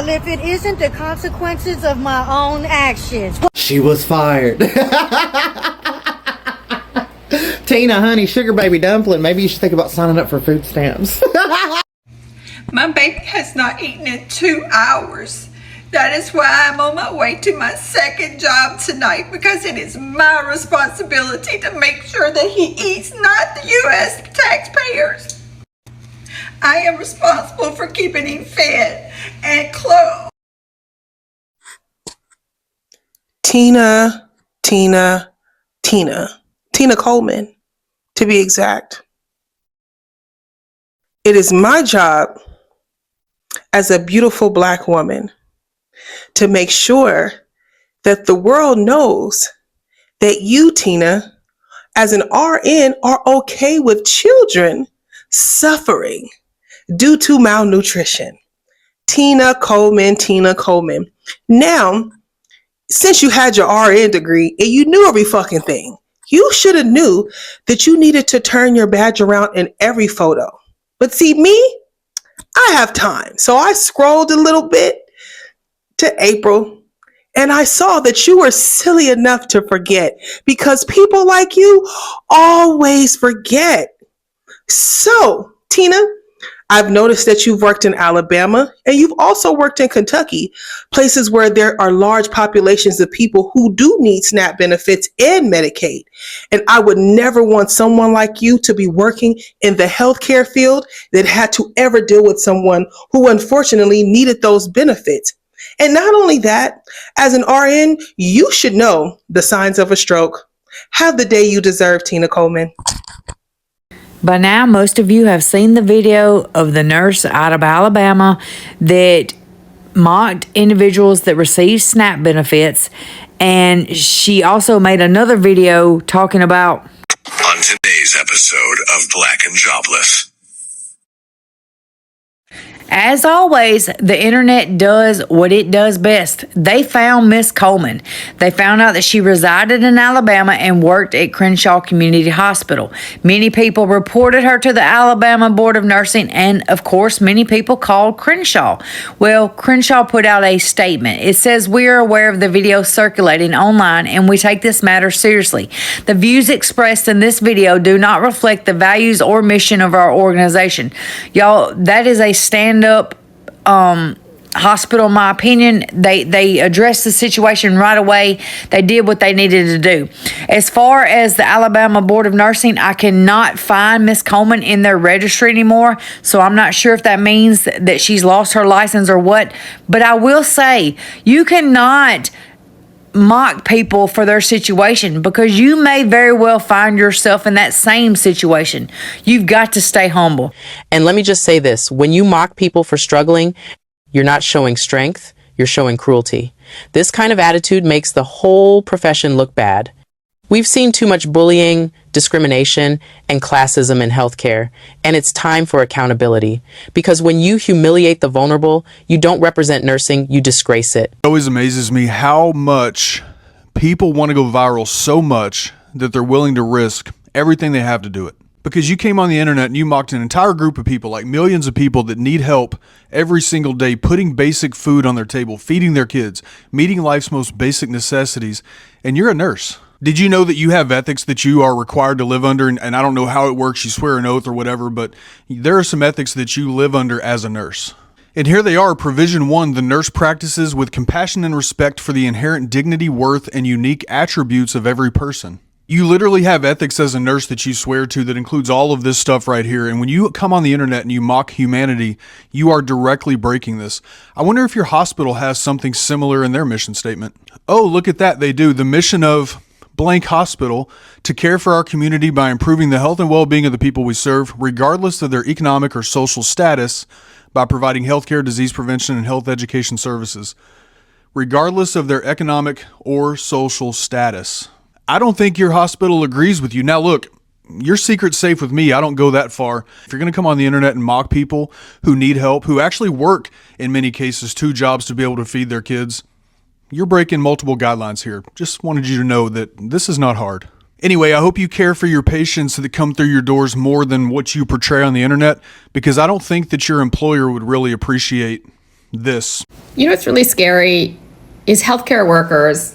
Well, if it isn't the consequences of my own actions. She was fired. Tina, honey, sugar baby dumpling, maybe you should think about signing up for food stamps. My baby has not eaten in 2 hours. That is why I'm on my way to my second job tonight, because it is my responsibility to make sure that he eats, not the U.S. taxpayers. I am responsible for keeping him fed and clothed. Tina Coleman, to be exact. It is my job as a beautiful Black woman to make sure that the world knows that you, Tina, as an RN, are okay with children suffering due to malnutrition. Tina Coleman. Now, since you had your RN degree and you knew every fucking thing, you should have knew that you needed to turn your badge around in every photo. But see, me, I have time. So I scrolled a little bit to April, and I saw that you were silly enough to forget, because people like you always forget. So, Tina, I've noticed that you've worked in Alabama and you've also worked in Kentucky, places where there are large populations of people who do need SNAP benefits and Medicaid. And I would never want someone like you to be working in the healthcare field that had to ever deal with someone who unfortunately needed those benefits. And not only that, as an RN, you should know the signs of a stroke. Have the day you deserve, Tina Coleman. By now, most of you have seen the video of the nurse out of Alabama that mocked individuals that receive SNAP benefits. And she also made another video talking about... On today's episode of Black and Jobless. As always, the internet does what it does best. They found Miss Coleman. They found out that she resided in Alabama and worked at Crenshaw Community Hospital. Many people reported her to the Alabama Board of Nursing, and of course, many people called Crenshaw. Well, Crenshaw put out a statement. It says, "We are aware of the video circulating online and we take this matter seriously. The views expressed in this video do not reflect the values or mission of our organization." Y'all, that is a stand-up hospital, in my opinion. They addressed the situation right away. They did what they needed to do. As far as the Alabama Board of Nursing, I cannot find Miss Coleman in their registry anymore, so I'm not sure if that means that she's lost her license or what. But I will say, you cannot mock people for their situation, because you may very well find yourself in that same situation. You've got to stay humble. And let me just say this, when you mock people for struggling, you're not showing strength, you're showing cruelty. This kind of attitude makes the whole profession look bad. We've seen too much bullying, discrimination, and classism in healthcare, and it's time for accountability. Because when you humiliate the vulnerable, you don't represent nursing, you disgrace it. It always amazes me how much people want to go viral so much that they're willing to risk everything they have to do it. Because you came on the internet and you mocked an entire group of people, like millions of people that need help every single day, putting basic food on their table, feeding their kids, meeting life's most basic necessities, and you're a nurse. Did you know that you have ethics that you are required to live under? And I don't know how it works. You swear an oath or whatever, but there are some ethics that you live under as a nurse. And here they are, Provision 1, the nurse practices with compassion and respect for the inherent dignity, worth, and unique attributes of every person. You literally have ethics as a nurse that you swear to that includes all of this stuff right here. And when you come on the internet and you mock humanity, you are directly breaking this. I wonder if your hospital has something similar in their mission statement. Oh, look at that. They do. The mission of blank hospital to care for our community by improving the health and well-being of the people we serve, regardless of their economic or social status, by providing healthcare, disease prevention, and health education services, regardless of their economic or social status. I don't think your hospital agrees with you. Now look, your secret's safe with me. I don't go that far. If you're going to come on the internet and mock people who need help, who actually work in many cases 2 jobs to be able to feed their kids, you're breaking multiple guidelines here. Just wanted you to know that this is not hard. Anyway, I hope you care for your patients that come through your doors more than what you portray on the internet, because I don't think that your employer would really appreciate this. You know what's really scary is healthcare workers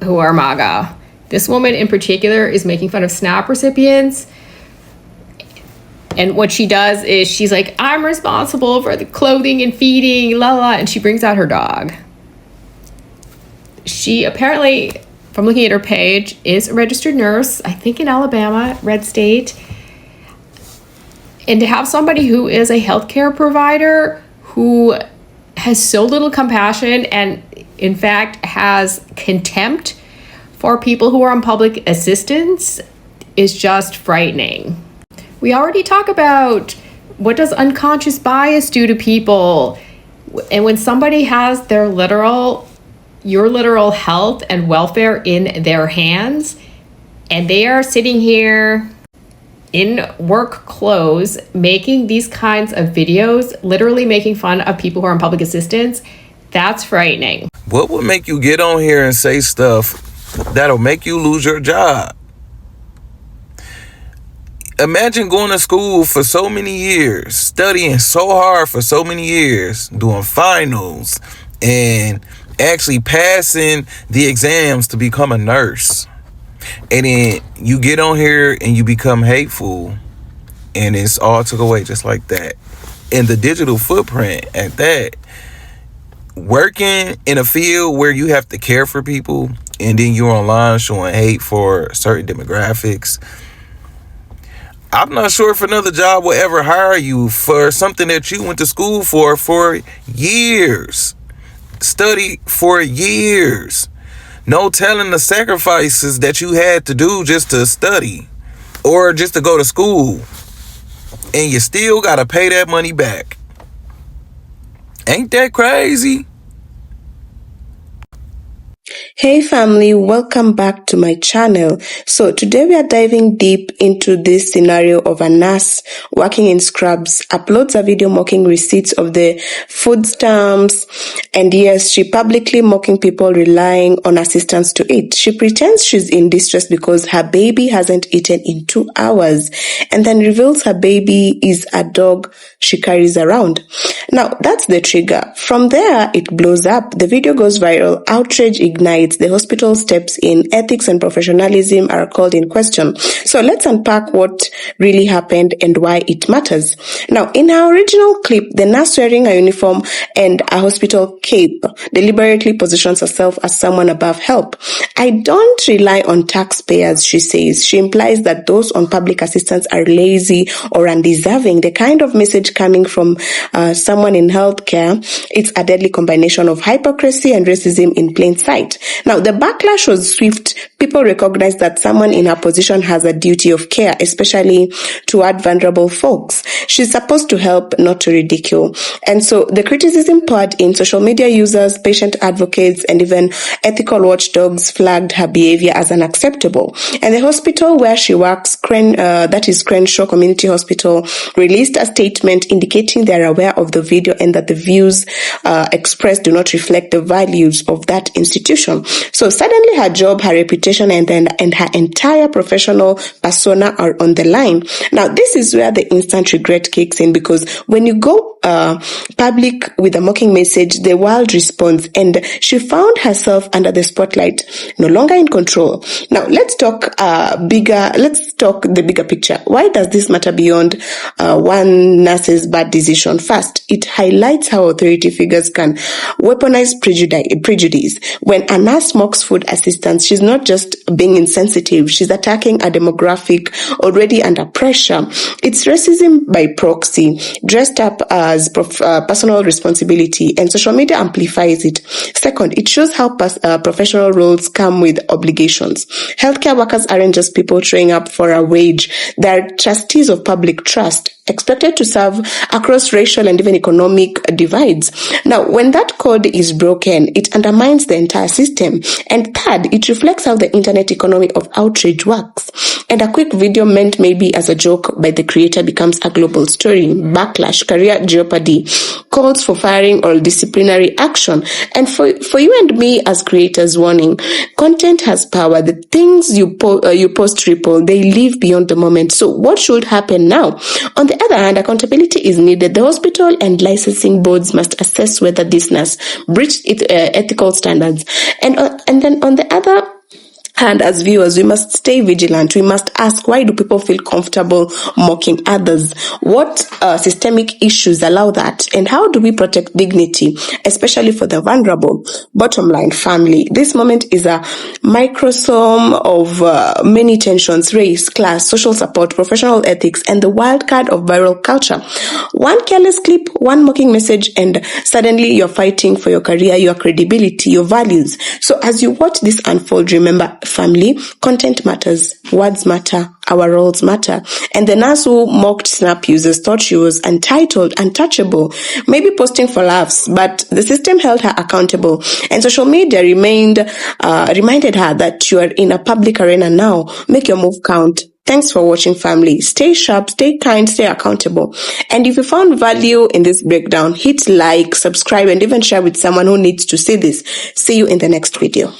who are MAGA. This woman in particular is making fun of SNAP recipients. And what she does is she's like, I'm responsible for the clothing and feeding, la la, and she brings out her dog. She apparently, from looking at her page, is a registered nurse, I think in Alabama, red state. And to have somebody who is a healthcare provider who has so little compassion and, in fact, has contempt for people who are on public assistance is just frightening. We already talk about what does unconscious bias do to people. And when somebody has your literal health and welfare in their hands, and they are sitting here in work clothes making these kinds of videos, literally making fun of people who are on public assistance, that's frightening. What would make you get on here and say stuff that'll make you lose your job? Imagine going to school for so many years, studying so hard for so many years, doing finals, and actually passing the exams to become a nurse. And then you get on here and you become hateful, and it's all took away just like that. And the digital footprint at that, working in a field where you have to care for people, and then you're online showing hate for certain demographics. I'm not sure if another job will ever hire you for something that you went to school for years, studied for years. No telling the sacrifices that you had to do just to study or just to go to school. And you still got to pay that money back. Ain't that crazy? Hey family, welcome back to my channel. So today we are diving deep into this scenario of a nurse working in scrubs, uploads a video mocking receipts of the food stamps, and yes, she publicly mocking people relying on assistance to eat. She pretends she's in distress because her baby hasn't eaten in 2 hours, and then reveals her baby is a dog she carries around. Now that's the trigger. From there, it blows up. The video goes viral, outrage ignites, the hospital steps in, ethics and professionalism are called in question. So let's unpack what really happened and why it matters. Now, in her original clip, the nurse wearing a uniform and a hospital cape deliberately positions herself as someone above help. I don't rely on taxpayers, she says. She implies that those on public assistance are lazy or undeserving. The kind of message coming from someone in healthcare, it's a deadly combination of hypocrisy and racism in plain sight. Now, the backlash was swift. People recognize that someone in her position has a duty of care, especially toward vulnerable folks. She's supposed to help, not to ridicule. And so the criticism poured in. Social media users, patient advocates, and even ethical watchdogs flagged her behavior as unacceptable. And the hospital where she works, that is Crenshaw Community Hospital, released a statement indicating they are aware of the video and that the views expressed do not reflect the values of that institution. So suddenly her job, her reputation, and her entire professional persona are on the line. Now, this is where the instant regret kicks in, because when you go public with a mocking message, the world responds, and she found herself under the spotlight, no longer in control. Now, let's talk the bigger picture. Why does this matter beyond one nurse's bad decision? First, it highlights how authority figures can weaponize prejudice. When a nurse mocks food assistants, she's not just being insensitive, she's attacking a demographic already under pressure. It's racism by proxy, dressed up as personal responsibility, and social media amplifies it. Second, it shows how professional roles come with obligations. Healthcare workers aren't just people showing up for a wage, they're trustees of public trust, expected to serve across racial and even economic divides. Now, when that code is broken, it undermines the entire system. And third, it reflects how the internet economy of outrage works. And a quick video meant maybe as a joke by the creator becomes a global story. Backlash, career jeopardy, calls for firing or disciplinary action. And for you and me as creators, warning, content has power. The things you post ripple, they live beyond the moment. So what should happen now? On the other hand, accountability is needed. The hospital and licensing boards must assess whether this nurse breached ethical standards. And then on the other hand, as viewers, we must stay vigilant. We must ask, why do people feel comfortable mocking others? What systemic issues allow that? And how do we protect dignity, especially for the vulnerable? Bottom line, family. This moment is a microsome of many tensions: race, class, social support, professional ethics, and the wild card of viral culture. One careless clip, one mocking message, and suddenly you're fighting for your career, your credibility, your values. So as you watch this unfold, remember, family, content matters, words matter, our roles matter. And the nurse who mocked Snap users thought she was untitled, untouchable, maybe posting for laughs, but the system held her accountable. And social media reminded her that you are in a public arena now. Make your move count. Thanks for watching, family. Stay sharp, stay kind, stay accountable. And if you found value in this breakdown, hit like, subscribe, and even share with someone who needs to see this. See you in the next video.